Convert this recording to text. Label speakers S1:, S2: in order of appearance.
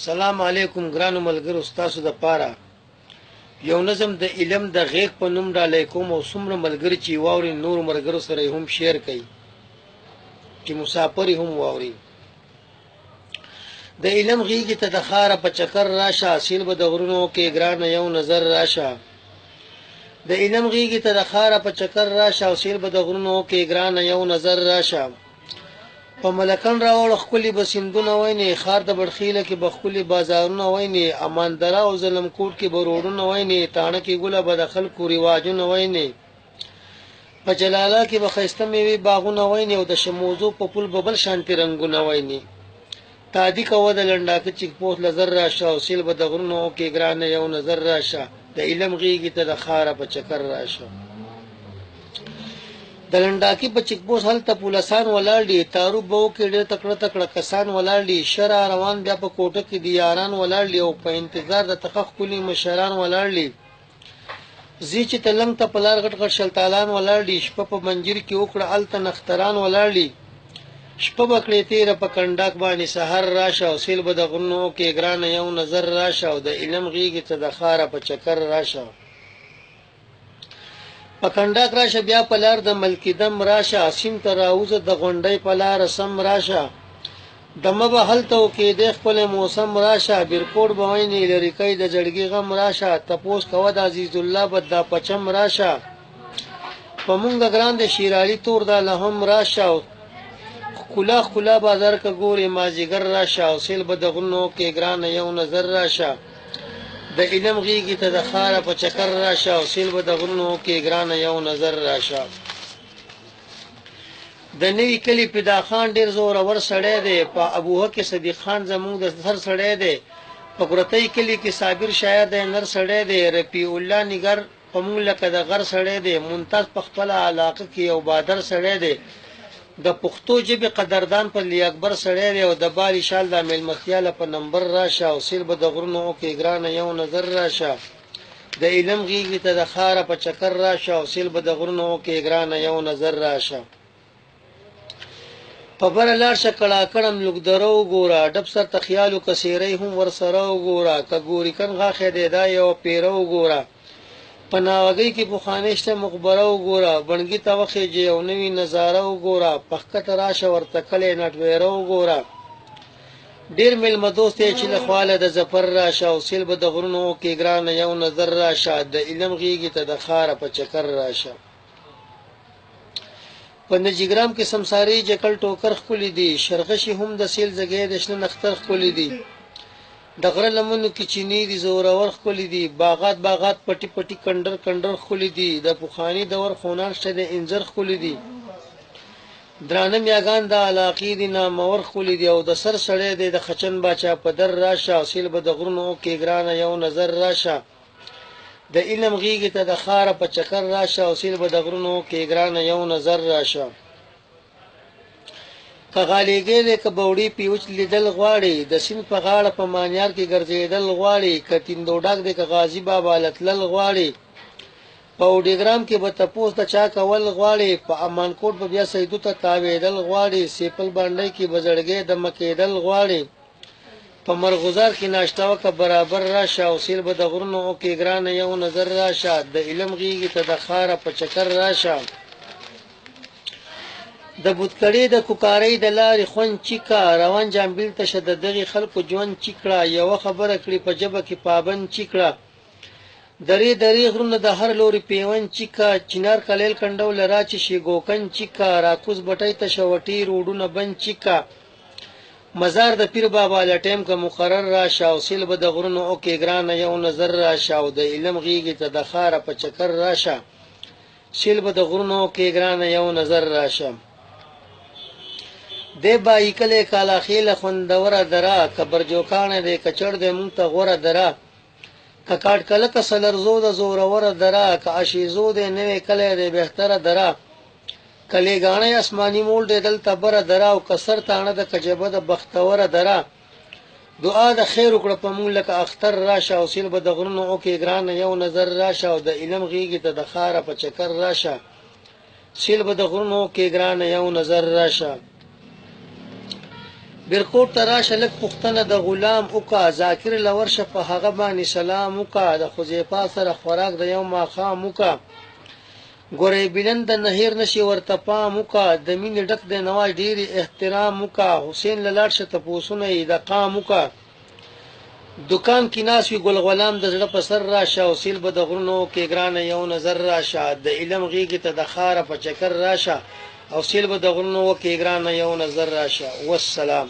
S1: سلام علیکم ګرانو ملګرو، ستاسو د پاره یو نظم د علم د غیږ په نوم ډالۍ کوم او څومره ملګري چې واوري نور ملګرو سره هم شیر کوي چې مسافر هم واوري. د علم غیږ ته د خاره په چکر راشه، اصل به د غرونو کې ګران یو نظر راشه. د علم غیږ ته د خاره په چکر راشه، اصل به د غرونو کې ګران یو نظر راشه. په ملکن راوړ خپلې بسندونه ویني، خار د بړخیله کې بخولي بازارونه ویني، امان دره او ظلم کوټ کې بروډونه ویني، تاڼه کې ګله به د خلکو رواجونه ویني، په جلاله کې به ښایسته میوې باغونه ویني او د شموزو په پل به بل شانتي رنګونه ویني. تادي کوه د لنډاکه چیک پوسټ لزر راشه، او سیل به د غرونو کې ګرانه یو نظر راشه. د علم غیږې ته د خاره په چکر راشه. د لنډاکی په چیک پوسټ هلته پولیسان ولاړ دي، تعارف به وکړي ډېر تکړه تکړه کسان ولاړ دي، شرع روان بیا په کوټه کې دي یاران ولاړ دي او په انتظار د تخخ کلي مشران ولاړ دي. زی چې تلنګ ته په لار غټ غټ شلتالان ولاړ دي، شپه په منجر کې وکړه هلته نختران ولاړ دي. شپه به کړې تېره په کنډاک باندې سحر راشه، او سیل به د غرونو کې ګرانه یو نظر راشه. او د علم غیږې ته د خاره په چکر راشه. په کنډاک راشه بیا په لار د ملکي دم راشه، سیم ته راوځه د غونډۍ په لار سم راشه. دمه به هلته وکېدی خپل موسم راشه، بیرکوټ به وینې لرې کوي د زړګي غم راشه. تپوس کوه د عزیز الله به دا پچم راشه، په مونږه ګران د شیرالي تور دا لهم راشه. ښکلا ښکلا بازار که ګورې مازدیګر راشه، او سیل به د غرونو کې ګرانه یو نظر راشه. د علم غیږې ته د خاره په چکر راشه، او سیل به د غرونو کې ګرانه یو نظر راشه. د نوي کلي پیدا خان ډېر زورور سړی دی، په ابوه کې صدیق خان زموږ د سر سړی دی، په قرتۍ کلي کې صابر شاعر دی نر سړی دی، رفیع الله نګر په موږ لکه د غر سړی دی، ممتاز په خپله علاقه کې یو بادر سړی دی، د پښتو ژبې قدردان په لی اکبر سړی دی، او د بالي شال د میلمستیا له په نمبر راشه، او سیل به د غرونو کې ګرانه یو نظر راشه. د علم غیږې ته د خاره په چکر راشه، او سیل به د غرونو کې ګرانه یو نظر راشه. په بره لاړ شه کړاکړم لوګدره وګوره، ډب سر ته خیالو کسیری هم ورسره وګوره، که ګوري کن غاښې دی دا یوه پیره وګوره، په ناوګۍ کې پخوانۍ شته مقبره وګوره، بڼګي ته وخېجې یو نوي نظاره وګوره، په ښکته راشه ورته کلی نټویره وګوره. ډېر میلمه دوست یې چې له خواله د ظفر راشه، او سیل به د غرونو کې ګرانه یو نظر راشه. د علم غیږې ته د خاره په چکر راشه. په نجیګرام کې سمساري جکل ټوکر ښکلي دي، شرغشي هم د سیل زګۍ د شنه نختر ښکلي دي، د غره لمنو کې چینې دي زورور ښکلي دي، باغات باغات پټي پټي کنډر کنډر ښکلي دي، د پخواني دور خونان شته د انځر ښکلي دي، درانه میاګان د علاقې دي نامور ښکلي دي، او د سر سړی دی د خچن باچا په در راشه، او سیل به د غرونو کې ګرانه یو نظر راشه. د علم غیږې ته د خاره په چکر راشه، او سیل به د غرونو کې ګرانه یو نظر راشه. که غالیګی دی که بوډۍ پیوچ لیدل غواړي، د سیند په غاړه په مانیار کې ګرځېدل غواړي، که تیندوډاک دی که غازي بابا لتلل غواړي، په اوډیګرام کې به تپوس د چا کول غواړي، په امان کوټ به بیا سیدو ته تاوېدل غواړي، سیپل بانډۍ کې به زړګی دمه کېدل غواړي، په مرغوزار کې ناشته وکه برابر راشه، او سیل به د غرونو کې ګرانه یو نظر راشه. د علم غیږې ته د خاره په چکر راشه. د بودکړې د کوکارۍ د لارې خوند چیکه، روان جامبیل ته شه د دغې خلکو ژوند چیکړه، یوه خبره کړي په ژبه کې پابند چیکړه، درې درې غرونه د هر لوري پیوند چیکه، چنار کلیل کنډو لرا چې شي ګوکن چیکه، راکوز بټۍ ته شوټي روډونه بند چیکه، مزار د پیر بابا لټیم که مقرر راشه، او سیل به د غرونو کې ګرانه یو نظر راشه. او د علم غیږې ته د خاره په چکر راشه، سیل به د غرونو کې ګرانه یو نظر راشه. دی بایی کلی کالاخیله خوندوره دره، که برجوکانه دی که چړ دی مونږ ته غوره دره، که کاټکله که سلرزو د زوروره دره، که اشیزو دی نوی کلی دی بهتره دره، که لیګاڼی اسماني مول دی دلته بره دره، او که سر تاڼه د کجبه د بختوره دره. دعا د خیر وکړه په مونږ لکه اختر راشه، او سیل به د غرونو کې ګرانه یو نظر راشه. او د علم غیږې ته د خاره په چکر راشه، سیل به د غرونو کې ګرانه یو نظر راشه. برکوټ ته راشه لږ پوښتنه د غلام وکا ذاکر لورشه په هغه باندې سلام وکا د حذیفه سره خوراک د یوم ماښام وکا ګورې بلند د نهیر نشي ورته پام وکا د مینې ډک د نواز ډېری احترام وکا حسین له لاړ شه تپوسونه یې د قام وکا دکان کې ناس وي ګل غلام د زړه په سر راشه او سیل به د غرونو کې ګرانه یو نظر راشه د علم غیږې ته د خاره په چکر راشه او سیل به د غرونو کې ګرانه یو نظر راشه والسلام